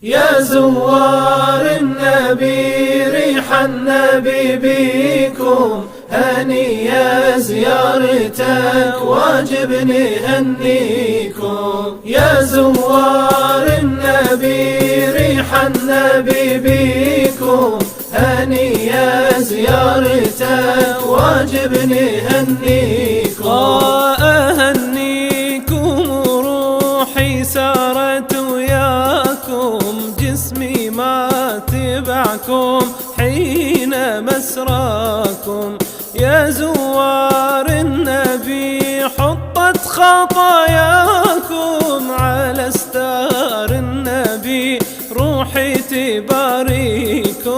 يا زوار النبي ريح النبي بيكم، هنيا زيارتك واجب نهنيكم. يا زوار النبي ريح النبي بيكم، هنيا زيارتك واجب نهنيكم. أهنيكم وروحي سارت وياكم، جسمي ما تبعكم حين مسراكم. يا زوار النبي حطت خطاياكم، على استار النبي روحي تباريكم.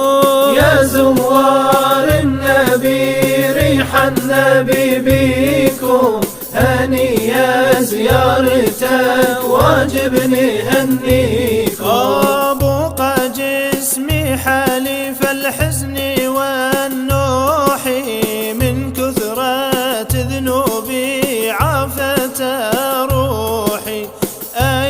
يا زوار النبي ريح النبي بيكم، هنيا زيارتك واجب نهنيكم. بقى جسمي حليف الحزن والنوح، من كثرة ذنوبي عافت روحي.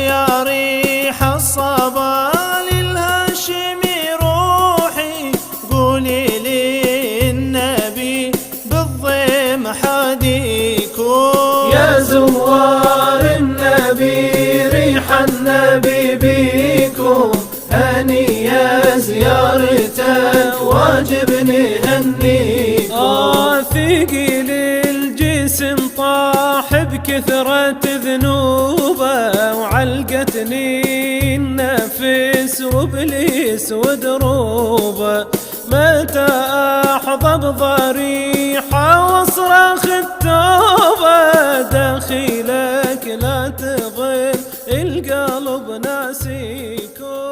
يا ريح الصبا للهاشمي روحي، قولي للنبي بالضيم حديكم. يا زوار النبي ريح النبي بيكم، هنيا زيارتك واجب نهنيكم. ثقيل الجسم طاح بكثرة ذنوبه، وعلقتني النفس وابليس ودروبه. متى احظى بضريحه واصرخ التوبه، دخيلك لا تظل القلب ناسيكم.